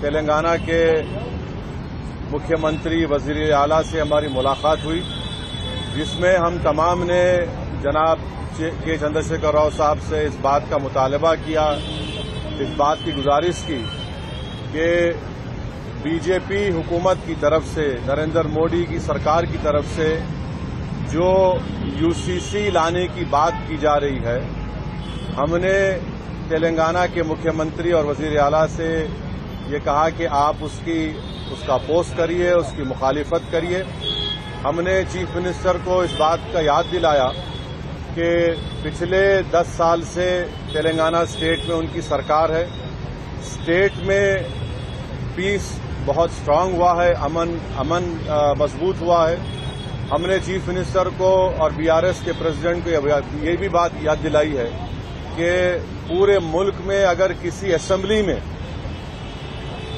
तेलंगाना के मुख्यमंत्री वजीर आला से हमारी मुलाकात हुई, जिसमें हम तमाम ने जनाब के चंद्रशेखर राव साहब से इस बात का मुतालबा किया, इस बात की गुजारिश की कि बीजेपी हुकूमत की तरफ से, नरेंद्र मोदी की सरकार की तरफ से जो यूसीसी लाने की बात की जा रही है, हमने तेलंगाना के मुख्यमंत्री और वजीर आला से ये कहा कि आप उसका अपोज करिए, उसकी मुखालिफत करिए। हमने चीफ मिनिस्टर को इस बात का याद दिलाया कि पिछले 10 साल से तेलंगाना स्टेट में उनकी सरकार है, स्टेट में पीस बहुत स्ट्रांग हुआ है, अमन मजबूत हुआ है। हमने चीफ मिनिस्टर को और बीआरएस के प्रेसिडेंट को ये भी बात याद दिलाई है कि पूरे मुल्क में अगर किसी असेंबली में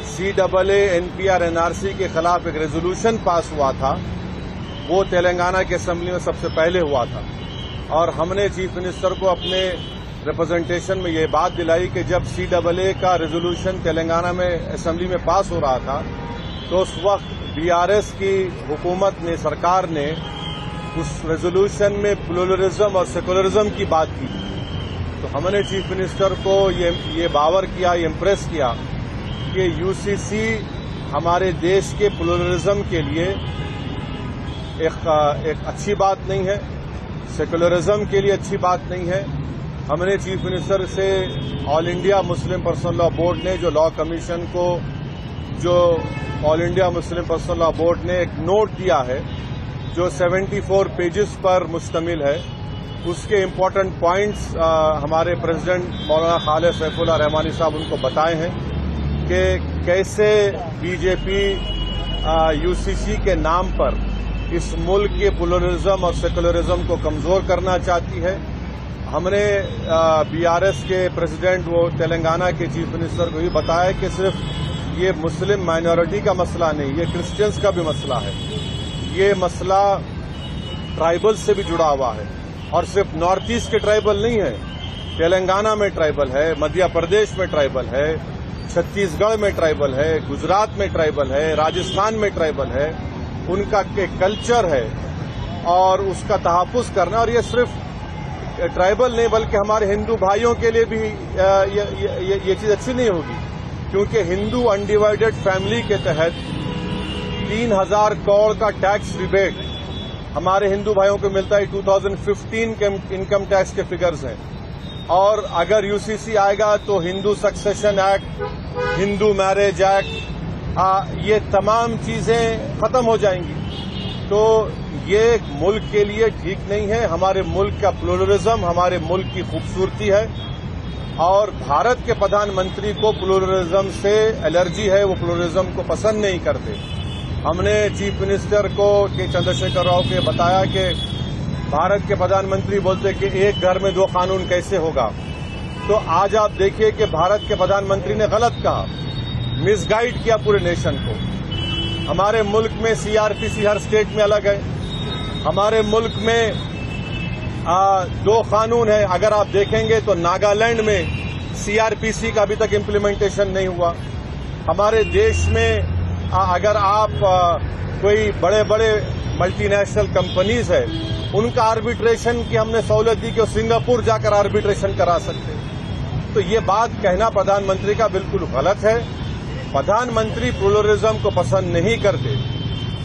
CAA NPR NRC के खिलाफ एक रेजोल्यूशन पास हुआ था, वो तेलंगाना की असेंबली में सबसे पहले हुआ था। और हमने चीफ मिनिस्टर को अपने रिप्रेजेंटेशन में ये बात दिलाई कि जब CAA का रेजोल्यूशन तेलंगाना में असेंबली में पास हो रहा था, तो उस वक्त बीआरएस की हुकूमत ने, सरकार ने उस रेजोल्यूशन में प्लुरलिज्म और सेकुलरिज्म की बात की। तो हमने चीफ मिनिस्टर को ये बावर किया, ये इम्प्रेस किया कि यूसीसी हमारे देश के प्लुरलिज्म के लिए एक अच्छी बात नहीं है, सेकुलरिज्म के लिए अच्छी बात नहीं है। हमने चीफ मिनिस्टर से all India Muslim personal law board ने जो all India Muslim personal law board ने एक नोट दिया है जो 74 पेजेस पर मुश्तमिल है, उसके इम्पोर्टेंट पॉइंट्स हमारे प्रेसिडेंट मौलाना खालिद सैफुल्लाह रहमानी साहब उनको बताए हैं कि कैसे बीजेपी यूसीसी के नाम पर इस मुल्क के प्लुरलिज्म और सेकुलरिज्म को कमजोर करना चाहती है। हमने बीआरएस के प्रेसिडेंट, वो तेलंगाना के चीफ मिनिस्टर को भी बताया कि सिर्फ ये मुस्लिम माइनॉरिटी का मसला नहीं, ये क्रिश्चियंस का भी मसला है। ये मसला ट्राइबल से भी जुड़ा हुआ है, और सिर्फ नॉर्थ ईस्ट के ट्राइबल नहीं है, तेलंगाना में ट्राइबल है, मध्य प्रदेश में ट्राइबल है, छत्तीसगढ़ में ट्राइबल है, गुजरात में ट्राइबल है, राजस्थान में ट्राइबल है। उनका एक कल्चर है और उसका तहफ़्फ़ुज़ करना, और ये सिर्फ ट्राइबल नहीं बल्कि हमारे हिंदू भाइयों के लिए भी ये चीज़ अच्छी नहीं होगी, क्योंकि हिंदू अनडिवाइडेड फैमिली के तहत 3000 करोड़ का टैक्स रिबेट हमारे हिंदू भाइयों को मिलता है। 2015 के इनकम टैक्स के फिगर्स हैं, और अगर यूसीसी आएगा तो Hindu succession act, Hindu marriage act, ये तमाम चीजें खत्म हो जाएंगी। तो ये मुल्क के लिए ठीक नहीं है। हमारे मुल्क का प्लुरलिज्म हमारे मुल्क की खूबसूरती है, और भारत के प्रधानमंत्री को प्लुरलिज्म से एलर्जी है, वो प्लुरलिज्म को पसंद नहीं करते। हमने चीफ मिनिस्टर को के चंद्रशेखर राव के बताया कि भारत के प्रधानमंत्री बोलते कि एक घर में 2 कानून कैसे होगा। तो आज आप देखिए कि भारत के प्रधानमंत्री ने गलत कहा, मिसगाइड किया पूरे नेशन को। हमारे मुल्क में सीआरपीसी हर स्टेट में अलग है। हमारे मुल्क में 2 कानून है। अगर आप देखेंगे तो नागालैंड में सीआरपीसी का अभी तक इम्प्लीमेंटेशन नहीं हुआ। हमारे देश में अगर आप कोई बड़े बड़े मल्टीनेशनल कंपनीज है, उनका आर्बिट्रेशन की हमने सहूलत दी कि वो सिंगापुर जाकर आर्बिट्रेशन करा सकते। तो ये बात कहना प्रधानमंत्री का बिल्कुल गलत है। प्रधानमंत्री प्लुरलिज्म को पसंद नहीं करते।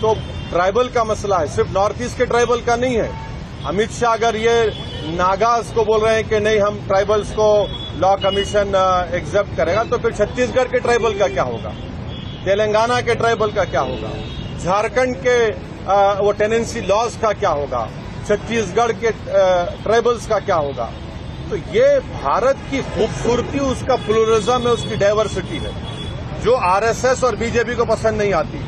तो ट्राइबल का मसला है, सिर्फ नॉर्थ ईस्ट के ट्राइबल का नहीं है। अमित शाह अगर ये नागाज को बोल रहे हैं कि नहीं हम ट्राइबल्स को लॉ कमीशन एक्सेप्ट करेगा, तो फिर छत्तीसगढ़ के ट्राइबल का क्या होगा, तेलंगाना के ट्राइबल का क्या होगा, झारखंड के वो टेनेंसी लॉज का क्या होगा, छत्तीसगढ़ के ट्राइबल्स का क्या होगा। तो ये भारत की खूबसूरती, उसका प्लुरलिज्म है, उसकी डाइवर्सिटी है, जो आरएसएस और बीजेपी को पसंद नहीं आती।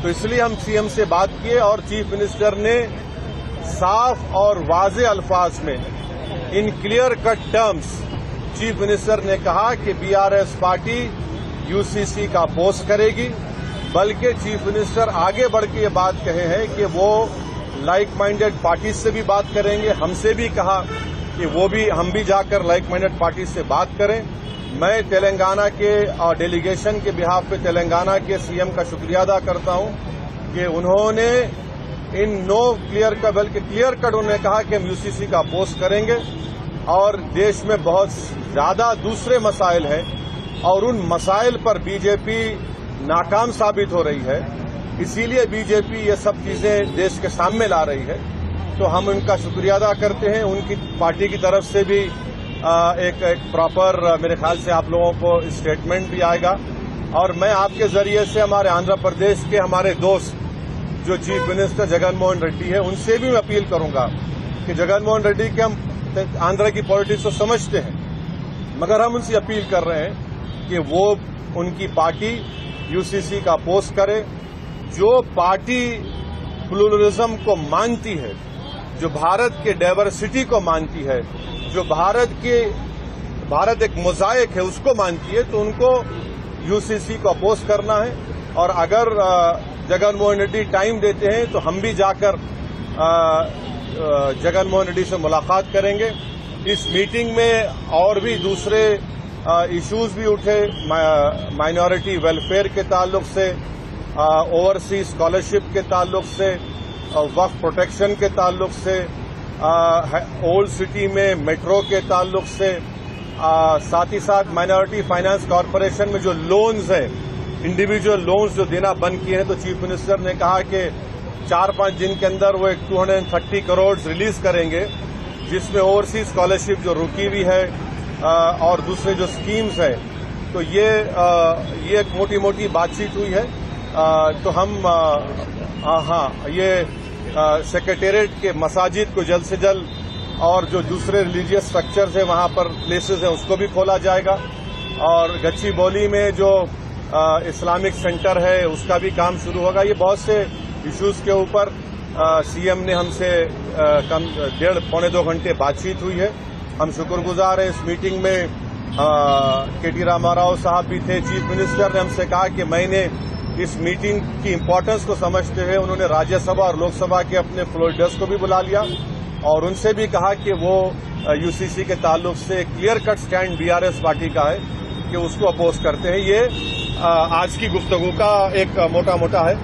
तो इसलिए हम सीएम से बात किए, और चीफ मिनिस्टर ने साफ और वाज़ेह अल्फाज में, in clear cut terms, chief minister ने कहा कि बीआरएस पार्टी यूसीसी का अपोज करेगी। बल्कि चीफ मिनिस्टर आगे बढ़ के ये बात कहे हैं कि वो लाइक माइंडेड पार्टी से भी बात करेंगे। हमसे भी कहा कि हम भी जाकर लाइक माइंडेड पार्टी से बात करें, मैं तेलंगाना के डेलीगेशन के बिहाफ पे तेलंगाना के सीएम का शुक्रिया अदा करता हूं कि उन्होंने इन नो क्लियर का बल्कि क्लियर कट उन्होंने कहा कि हम यूसीसी का अपोज करेंगे और देश में बहुत ज्यादा दूसरे मसाइल हैं और उन मसाइल पर बीजेपी नाकाम साबित हो रही है, इसीलिए बीजेपी ये सब चीजें देश के सामने ला रही है। तो हम उनका शुक्रिया अदा करते हैं। उनकी पार्टी की तरफ से भी एक प्रॉपर मेरे ख्याल से आप लोगों को स्टेटमेंट भी आएगा और मैं आपके जरिए से हमारे आंध्र प्रदेश के हमारे दोस्त जो चीफ मिनिस्टर जगन मोहन रेड्डी है उनसे भी मैं अपील करूंगा कि जगन मोहन रेड्डी के हम आंध्र की पॉलिटिक्स को समझते हैं, मगर हम उनसे अपील कर रहे हैं कि वो उनकी पार्टी यूसीसी का अपोज करे। जो पार्टी प्लूरलिज्म को मानती है, जो भारत के डाइवर्सिटी को मानती है, जो भारत एक मोज़ाइक है उसको मानती है, तो उनको यूसीसी को अपोज करना है। और अगर जगन मोहन रेड्डी टाइम देते हैं तो हम भी जाकर जगन मोहन रेड्डी से मुलाकात करेंगे। इस मीटिंग में और भी दूसरे इश्यूज भी उठे, माइनॉरिटी वेलफेयर के ताल्लुक से, ओवरसीज स्कॉलरशिप के ताल्लुक से, वक्फ प्रोटेक्शन के ताल्लुक से, ओल्ड सिटी में मेट्रो के ताल्लुक से, साथ ही साथ माइनॉरिटी फाइनेंस कॉरपोरेशन में जो लोन्स हैं, इंडिविजुअल लोन्स जो देना बंद किए हैं, तो चीफ मिनिस्टर ने कहा कि 4-5 दिन के अंदर वो एक 230 करोड़ रिलीज करेंगे, जिसमें ओवरसीज स्कॉलरशिप जो रुकी हुई है और दूसरे जो स्कीम्स हैं। तो ये एक मोटी मोटी बातचीत हुई है। तो हम ये सेक्रेटेरिएट के मसाजिद को जल्द से जल्द और जो दूसरे रिलीजियस स्ट्रक्चर्स हैं वहां पर प्लेसेस हैं उसको भी खोला जाएगा और गच्चीबौली में जो इस्लामिक सेंटर है उसका भी काम शुरू होगा। ये बहुत से इश्यूज के ऊपर सीएम ने हमसे 1.5-पौने 2 घंटे बातचीत हुई है। हम शुक्रगुजार हैं। इस मीटिंग में केटी रामाराव साहब भी थे। चीफ मिनिस्टर ने हमसे कहा कि मैंने इस मीटिंग की इम्पोर्टेंस को समझते हुए उन्होंने राज्यसभा और लोकसभा के अपने फ्लोर लीडर्स को भी बुला लिया और उनसे भी कहा कि वो यूसीसी के ताल्लुक से clear cut stand BRS party का है कि उसको अपोज करते हैं। ये आज की गुफ्तगू का एक मोटा मोटा है।